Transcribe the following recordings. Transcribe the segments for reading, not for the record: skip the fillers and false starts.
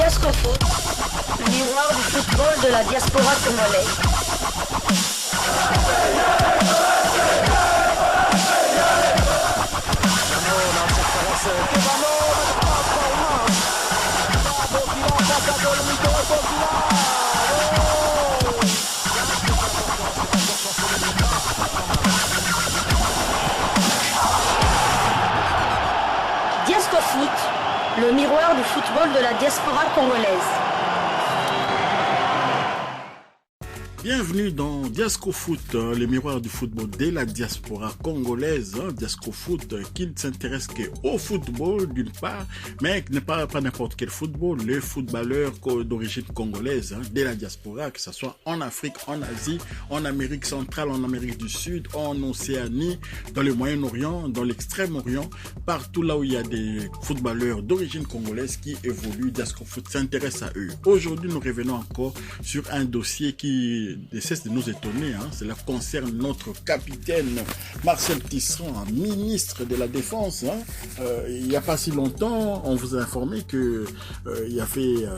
Diascofoot, le miroir du football de la diaspora congolaise. Diascofoot, le miroir du football de la diaspora congolaise. Bienvenue dans Diascofoot, le miroir du football de la diaspora congolaise. Diascofoot qui ne s'intéresse qu'au football d'une part, mais qui ne parle pas n'importe quel football, les footballeurs d'origine congolaise de la diaspora, que ce soit en Afrique, en Asie, en Amérique centrale, en Amérique du Sud, en Océanie, dans le Moyen-Orient, dans l'Extrême-Orient, partout là où il y a des footballeurs d'origine congolaise qui évoluent. Diascofoot s'intéresse à eux. Aujourd'hui, nous revenons encore sur un dossier qui ne cesse de nous étonner, cela concerne notre capitaine Marcel Tisserand, ministre de la Défense. Il n'y a pas si longtemps, on vous a informé que il y avait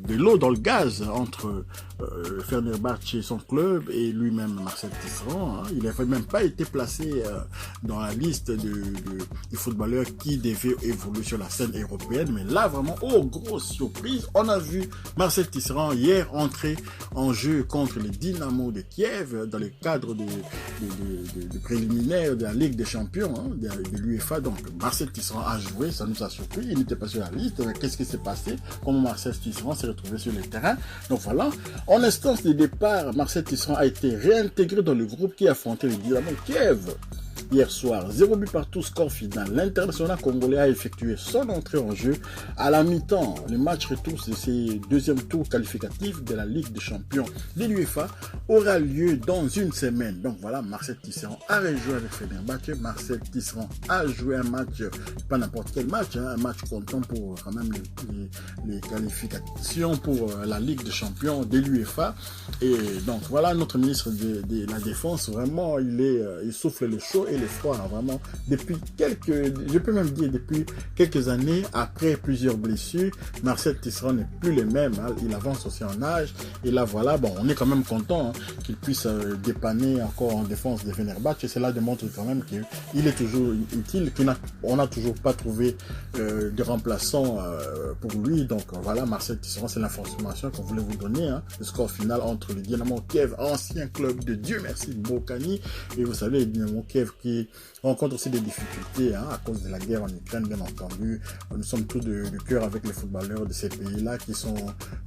de l'eau dans le gaz entre Fenerbahçe et son club et lui-même Marcel Tisserand. Il n'avait même pas été placé dans la liste des footballeurs qui devaient évoluer sur la scène européenne. Mais là, vraiment, grosse surprise, on a vu Marcel Tisserand hier entrer en jeu contre les Dynamo de Kiev dans le cadre de préliminaires de la Ligue des Champions, de l'UEFA. Donc Marcel Tisserand a joué, ça nous a surpris, il n'était pas sur la liste. Qu'est-ce qui s'est passé? Comment Marcel Tisserand s'est retrouvé sur le terrain? Donc voilà, en instance de départ, Marcel Tisserand a été réintégré dans le groupe qui affrontait les Dynamo de Kiev. Hier soir, 0 but partout, score final. L'international congolais a effectué son entrée en jeu à la mi-temps. Le match retour de ses deuxième tour qualificatif de la Ligue des Champions de l'UEFA aura lieu dans une semaine. Donc voilà, Marcel Tisserand a rejoué avec Fenerbahçe. Marcel Tisserand a joué un match, pas n'importe quel match, un match comptant pour quand même les qualifications pour la Ligue des Champions de l'UEFA. Et donc voilà, notre ministre de la Défense, vraiment, il souffle le chaud et le froid, vraiment, depuis je peux même dire depuis quelques années, après plusieurs blessures, Marcel Tisserand n'est plus le même, il avance aussi en âge, et là voilà, bon, on est quand même content qu'il puisse dépanner encore en défense de Fenerbahçe, et cela démontre quand même qu'il est toujours utile, qu'on n'a toujours pas trouvé de remplaçant pour lui. Donc voilà, Marcel Tisserand, c'est l'information qu'on voulait vous donner, le score final entre le Dynamo Kiev, ancien club de Dieu merci Bokani, et vous savez, le Dynamo Kiev qui rencontre aussi des difficultés à cause de la guerre en Ukraine, bien entendu. Nous sommes tous de cœur avec les footballeurs de ces pays-là qui sont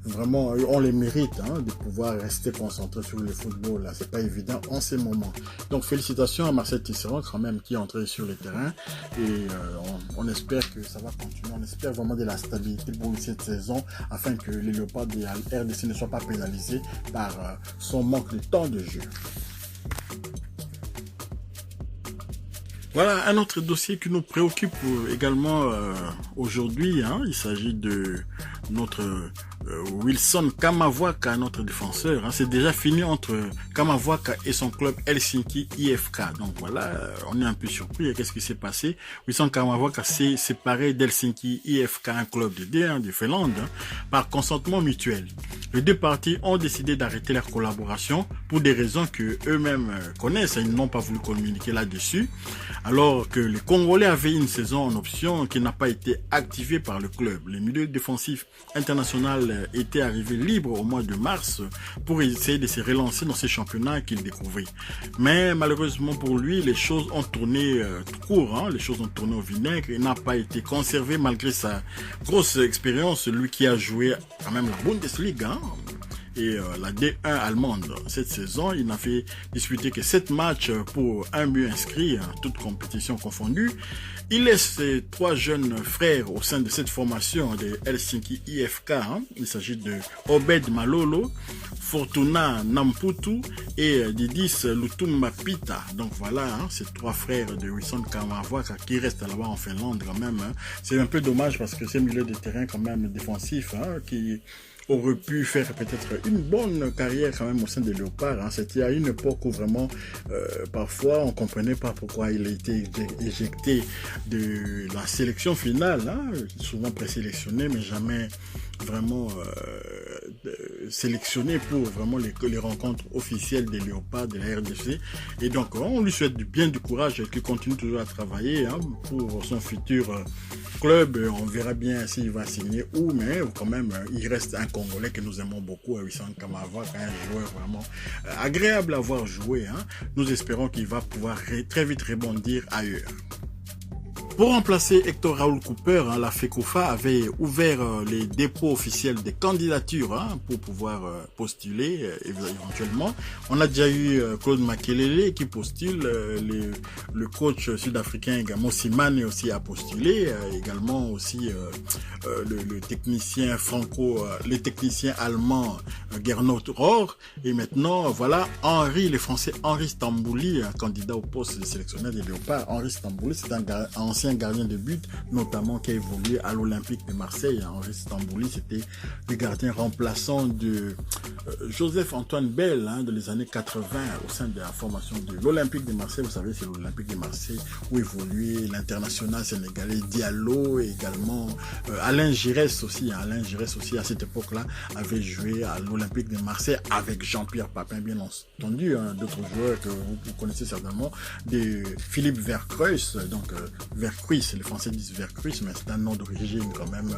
vraiment, on les mérite de pouvoir rester concentrés sur le football. C'est pas évident en ces moments. Donc félicitations à Marcel Tisserand quand même qui est entré sur le terrain et on espère que ça va continuer. On espère vraiment de la stabilité pour cette saison afin que les Léopards de la RDC ne soient pas pénalisés par son manque de temps de jeu. Voilà un autre dossier qui nous préoccupe également aujourd'hui. Il s'agit de notre Wilson Kamavwaka, notre défenseur. C'est déjà fini entre Kamavwaka et son club Helsinki IFK. Donc voilà, on est un peu surpris. Qu'est-ce qui s'est passé? Wilson Kamavwaka s'est séparé d'Helsinki IFK, un club de D1 de Finlande, par consentement mutuel. Les deux parties ont décidé d'arrêter leur collaboration pour des raisons que eux-mêmes connaissent. Ils n'ont pas voulu communiquer là-dessus. Alors que les Congolais avaient une saison en option qui n'a pas été activée par le club. Le milieu défensif international était arrivé libre au mois de mars pour essayer de se relancer dans ces championnats qu'il découvrait. Mais malheureusement pour lui, les choses ont tourné tout court. Les choses ont tourné au vinaigre. Il n'a pas été conservé malgré sa grosse expérience. Lui qui a joué quand même la Bundesliga et la D1 allemande cette saison. Il n'a fait disputer que 7 matchs pour un but inscrit, toutes compétitions confondues. Il laisse ses 3 jeunes frères au sein de cette formation de Helsinki IFK. Il s'agit de Obed Malolo, Fortuna Namputu et Didis Lutumba Pita. Donc voilà, ces 3 frères de Wilson Kamavwaka qui restent là-bas en Finlande quand même. C'est un peu dommage parce que c'est un milieu de terrain quand même défensif qui aurait pu faire peut-être une bonne carrière quand même au sein des Léopards. C'était à une époque où vraiment parfois on comprenait pas pourquoi il a été éjecté de la sélection finale, souvent présélectionné mais jamais vraiment sélectionné pour vraiment les rencontres officielles des Léopards de la RDC. Et donc, on lui souhaite du bien du courage et qu'il continue toujours à travailler pour son futur club. On verra bien s'il va signer où, mais quand même, il reste un Congolais que nous aimons beaucoup, Wissam Kamara, un joueur vraiment agréable à voir jouer. Nous espérons qu'il va pouvoir très vite rebondir ailleurs. Pour remplacer Hector Raoul Cooper, la FECOFA avait ouvert les dépôts officiels des candidatures pour pouvoir postuler éventuellement. On a déjà eu Claude Makelele qui postule, le coach sud-africain Mosimane aussi a postulé, également aussi le technicien les techniciens allemands Gernot Rohr, et maintenant voilà le français Henri Stambouli, candidat au poste de sélectionneur des Léopards. Henri Stambouli, c'est un ancien gardien de but, notamment qui a évolué à l'Olympique de Marseille. Henri Stambouli, c'était le gardien remplaçant de Joseph-Antoine Bell dans les années 80 au sein de la formation de l'Olympique de Marseille. Vous savez, c'est l'Olympique de Marseille où évoluait l'international sénégalais Diallo, et également Alain Giresse aussi. Alain Giresse aussi, à cette époque-là, avait joué à l'Olympique de Marseille avec Jean-Pierre Papin, bien entendu, d'autres joueurs que vous connaissez certainement, de Philippe Vercreus, donc Vercreus, les Français disent Vercreus, mais c'est un nom d'origine quand même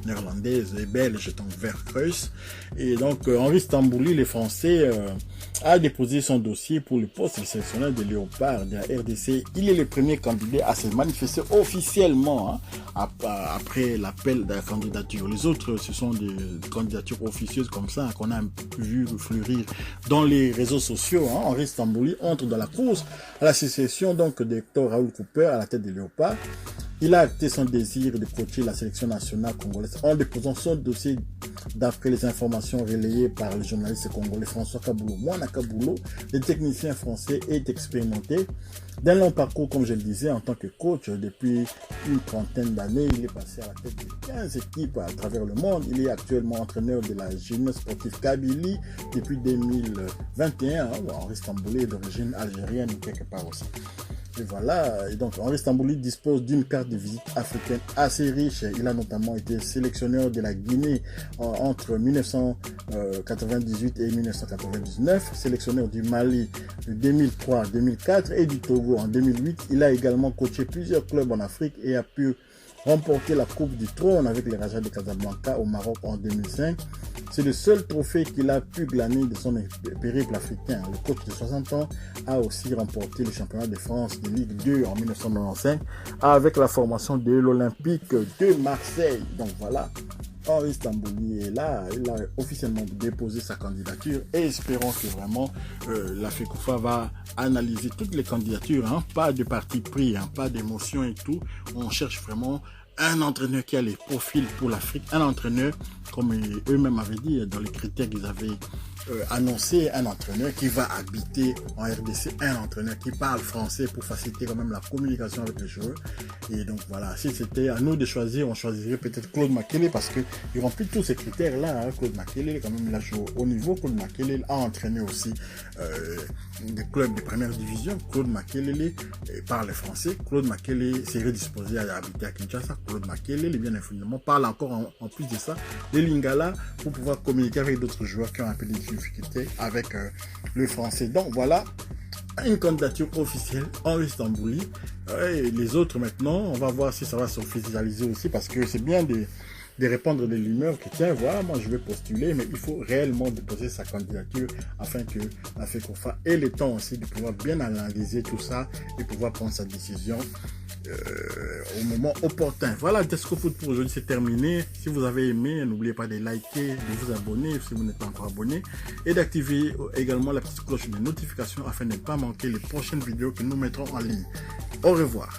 néerlandaise et belge, donc Vercreus. Et donc Henri Stambouli, les Français, a déposé son dossier pour le poste de sélectionneur des Léopards de la RDC. Il est le premier candidat à se manifester officiellement après l'appel de la candidature. Les autres, ce sont des candidatures officieuses comme ça qu'on a vu fleurir dans les réseaux sociaux. Henri Stambouli entre dans la course à la succession donc d'Hector Raoul Cooper à la tête des Léopards. Il a acté son désir de coacher la sélection nationale congolaise en déposant son dossier d'après les informations relayées par le journaliste congolais François Kaboulo. Moana Kaboulo, le technicien français, est expérimenté d'un long parcours, comme je le disais, en tant que coach. Depuis une trentaine d'années, il est passé à la tête de 15 équipes à travers le monde. Il est actuellement entraîneur de la gymnase sportive Kabylie depuis 2021. Henri Stambouli est d'origine algérienne quelque part aussi. Et voilà, et donc Henri Stambouli dispose d'une carte de visite africaine assez riche. Il a notamment été sélectionneur de la Guinée entre 1998 et 1999, sélectionneur du Mali de 2003 à 2004 et du Togo en 2008. Il a également coaché plusieurs clubs en Afrique et a pu remporter la Coupe du Trône avec les Rajas de Casablanca au Maroc en 2005. C'est le seul trophée qu'il a pu glaner de son périple africain. Le coach de 60 ans a aussi remporté le championnat de France de Ligue 2 en 1995 avec la formation de l'Olympique de Marseille. Donc voilà, Henri Stambouli est là, il a officiellement déposé sa candidature et espérons que vraiment la FECOFA va analyser toutes les candidatures, pas de parti pris, pas d'émotion et tout. On cherche vraiment un entraîneur qui a les profils pour l'Afrique, un entraîneur, comme eux-mêmes avaient dit, dans les critères qu'ils avaient annoncé, un entraîneur qui va habiter en RDC, un entraîneur qui parle français pour faciliter quand même la communication avec les joueurs. Et donc voilà, si c'était à nous de choisir, on choisirait peut-être Claude Makelele parce qu'il remplit tous ces critères-là. Claude Makelele, quand même, il a joué au niveau. Claude Makelele a entraîné aussi des clubs de première division. Claude Makelele parle français. Claude Makelele serait disposé à habiter à Kinshasa. Claude Makelele, bien infiniment, parle encore en plus de ça les Lingala pour pouvoir communiquer avec d'autres joueurs qui ont un peu de difficultés avec le français. Donc voilà, une candidature officielle Henri Stambouli. Les autres maintenant, on va voir si ça va s'officialiser aussi parce que c'est bien de répandre des rumeurs que tiens, voilà, moi je vais postuler, mais il faut réellement déposer sa candidature afin que la FECOFA ait le temps aussi de pouvoir bien analyser tout ça et pouvoir prendre sa décision au moment opportun. Voilà, Desco Foot pour aujourd'hui, c'est terminé. Si vous avez aimé, n'oubliez pas de liker, de vous abonner si vous n'êtes pas encore abonné et d'activer également la petite cloche de notification afin de ne pas manquer les prochaines vidéos que nous mettrons en ligne. Au revoir.